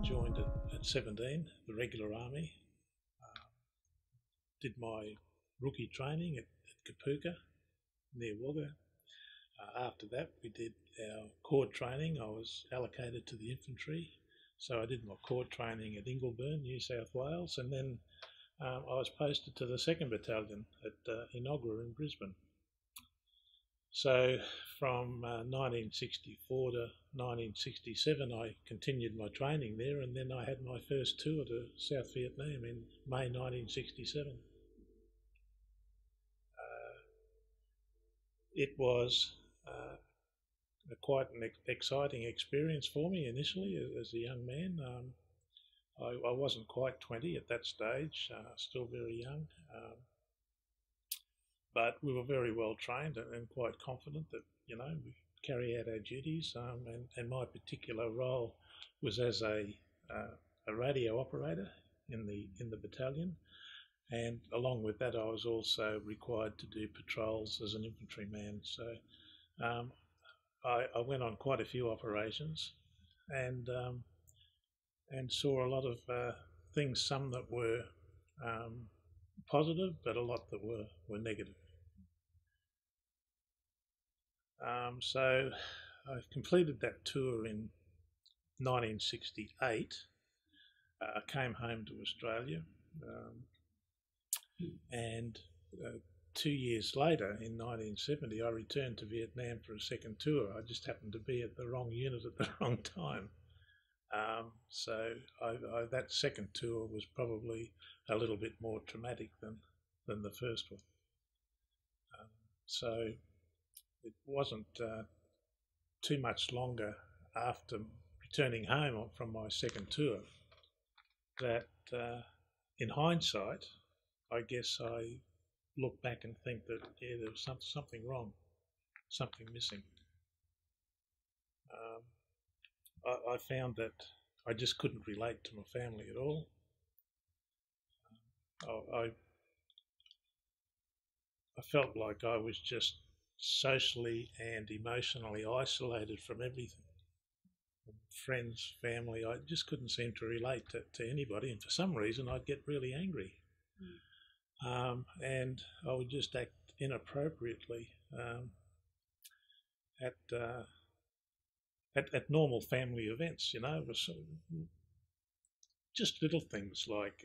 joined at 17, the regular army. Did my rookie training at Kapooka near Wagga. After that, we did our corps training. I was allocated to the infantry, so I did my corps training at Ingleburn, New South Wales, and then I was posted to the 2nd Battalion at Enoggera in Brisbane. So from 1964 to 1967, I continued my training there, and then I had my first tour to South Vietnam in May 1967. It was quite an exciting experience for me initially as a young man. I wasn't quite 20 at that stage, still very young, but we were very well trained and quite confident that, you know, we carry out our duties. And my particular role was as a radio operator in the battalion, and along with that, I was also required to do patrols as an infantryman. So I went on quite a few operations, and saw a lot of things, some that were positive, but a lot that were negative. So I completed that tour in 1968. I came home to Australia, and 2 years later, in 1970, I returned to Vietnam for a second tour. I just happened to be at the wrong unit at the wrong time. So that second tour was probably a little bit more traumatic than the first one. So it wasn't too much longer after returning home from my second tour that, in hindsight, I guess I look back and think that, yeah, there was something wrong, something missing. I found that I just couldn't relate to my family at all. I felt like I was just socially and emotionally isolated from everything. Friends, family, I just couldn't seem to relate to anybody, and for some reason I'd get really angry. And I would just act inappropriately at normal family events, you know. It was just little things like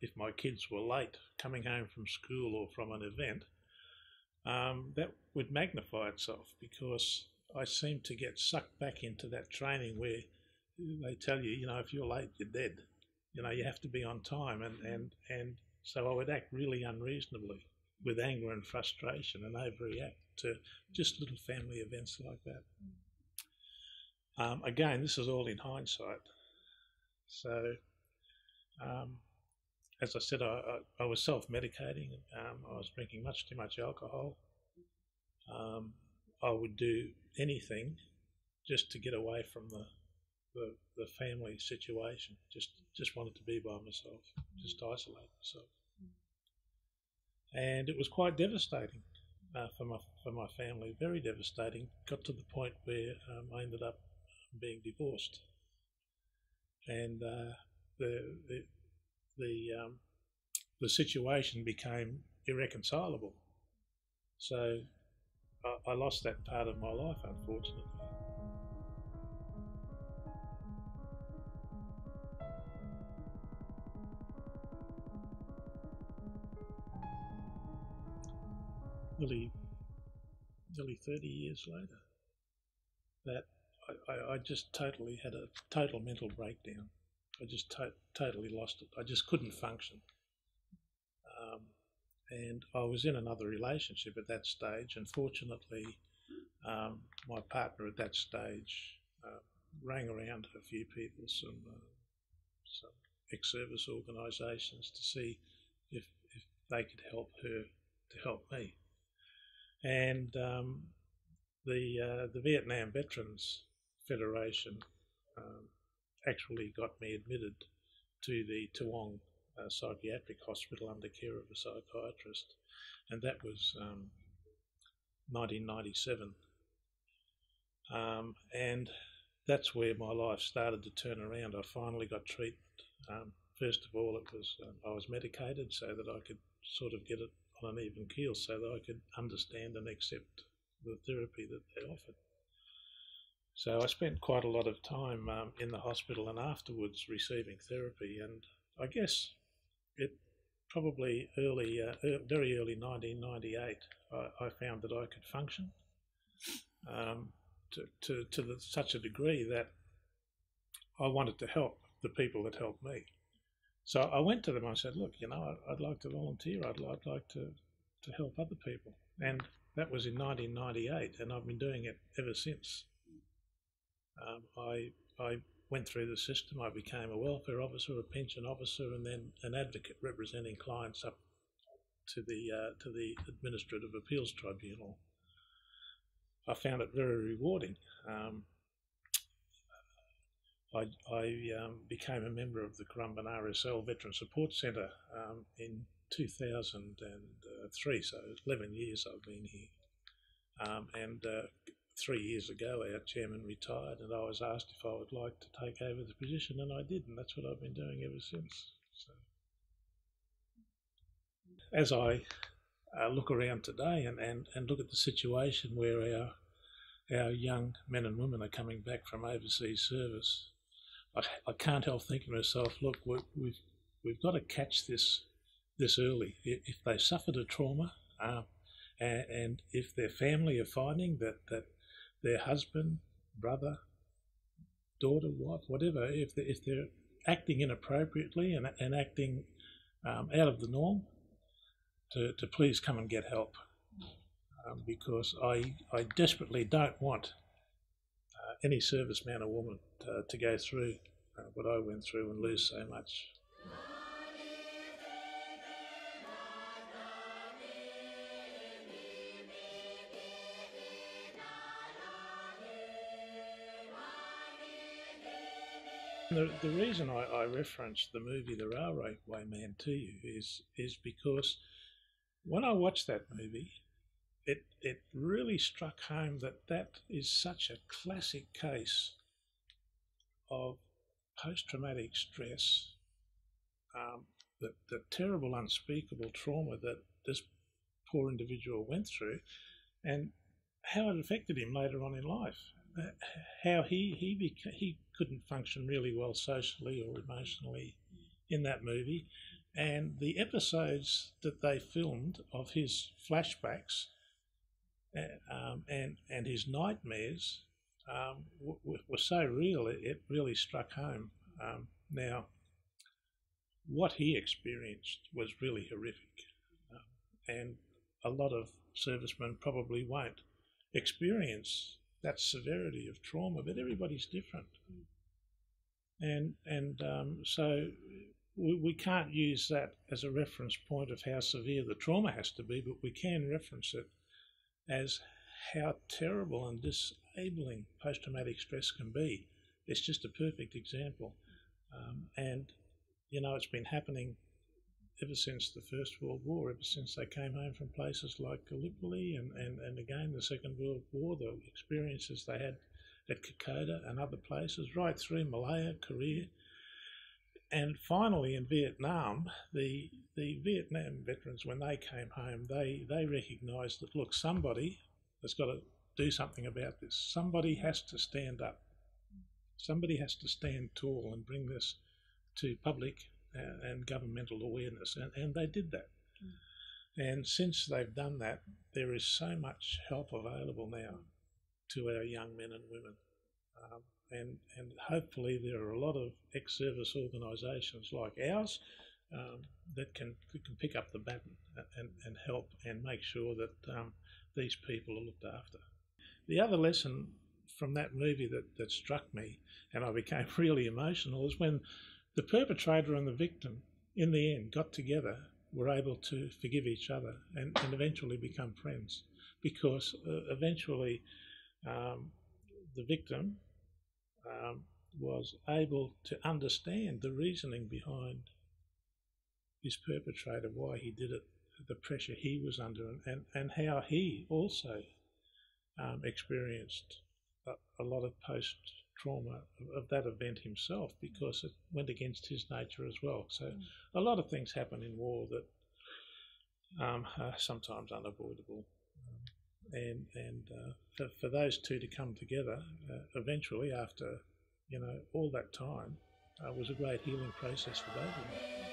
if my kids were late coming home from school or from an event, that would magnify itself, because I seemed to get sucked back into that training where they tell you, you know, if you're late, you're dead. You know, you have to be on time, and so I would act really unreasonably with anger and frustration and overreact to just little family events like that. Again, this is all in hindsight. So, as I said, I was self-medicating. I was drinking much too much alcohol. I would do anything just to get away from the family situation. Just wanted to be by myself, just isolate myself. And it was quite devastating for my family, very devastating. Got to the point where I ended up being divorced, and the situation became irreconcilable. So I lost that part of my life, unfortunately. Nearly 30 years later, that I just totally had a total mental breakdown. I just totally lost it. I just couldn't function. And I was in another relationship at that stage, and fortunately my partner at that stage rang around a few people, some ex-service organisations, to see if they could help her to help me. And the Vietnam Veterans Federation actually got me admitted to the Toowong psychiatric hospital under care of a psychiatrist, and that was 1997. And that's where my life started to turn around. I finally got treatment. First of all, it was I was medicated so that I could sort of get it on an even keel, so that I could understand and accept the therapy that they offered. So I spent quite a lot of time in the hospital and afterwards receiving therapy, and I guess it probably very early 1998, I found that I could function to such a degree that I wanted to help the people that helped me. So I went to them and I said, look, I'd like to volunteer. I'd like to help other people. And that was in 1998, and I've been doing it ever since. I went through the system. I became a welfare officer, a pension officer, and then an advocate representing clients up to the Administrative Appeals Tribunal. I found it very rewarding. I became a member of the Currumbin RSL Veteran Support Centre in 2003, so 11 years I've been here. And 3 years ago our chairman retired, and I was asked if I would like to take over the position, and I did, and that's what I've been doing ever since. So, as I look around today and look at the situation where our young men and women are coming back from overseas service, I can't help thinking to myself, look, we've got to catch this early. If they suffered a trauma, and if their family are finding that their husband, brother, daughter, wife, whatever, if they're acting inappropriately and acting out of the norm, to please come and get help, because I desperately don't want any serviceman or woman to go through what I went through and lose so much. The reason I referenced the movie The Railway Man to you is because when I watched that movie, it really struck home that is such a classic case of post-traumatic stress, the terrible, unspeakable trauma that this poor individual went through, and how it affected him later on in life. How he couldn't function really well socially or emotionally in that movie, and the episodes that they filmed of his flashbacks and his nightmares were so real, it really struck home. Now, what he experienced was really horrific, and a lot of servicemen probably won't experience that severity of trauma, but everybody's different. So we can't use that as a reference point of how severe the trauma has to be, but we can reference it as how terrible and disabling post-traumatic stress can be. It's just a perfect example. And it's been happening ever since the First World War, ever since they came home from places like Gallipoli and again the Second World War, the experiences they had at Kokoda and other places, right through Malaya, Korea, and finally in Vietnam. The Vietnam veterans, when they came home, they recognised that, look, somebody has got to do something about this. Somebody has to stand up. Somebody has to stand tall and bring this to public and governmental awareness, and they did that. And since they've done that, there is so much help available now to our young men and women, and hopefully there are a lot of ex-service organisations like ours that can pick up the baton and help and make sure that these people are looked after. The other lesson from that movie that struck me, and I became really emotional, is when the perpetrator and the victim, in the end, got together, were able to forgive each other and eventually become friends, because eventually the victim was able to understand the reasoning behind his perpetrator, why he did it, the pressure he was under, and how he also experienced a lot of trauma of that event himself, because it went against his nature as well. So a lot of things happen in war that are sometimes unavoidable. For those two to come together eventually, after all that time, was a great healing process for both of them.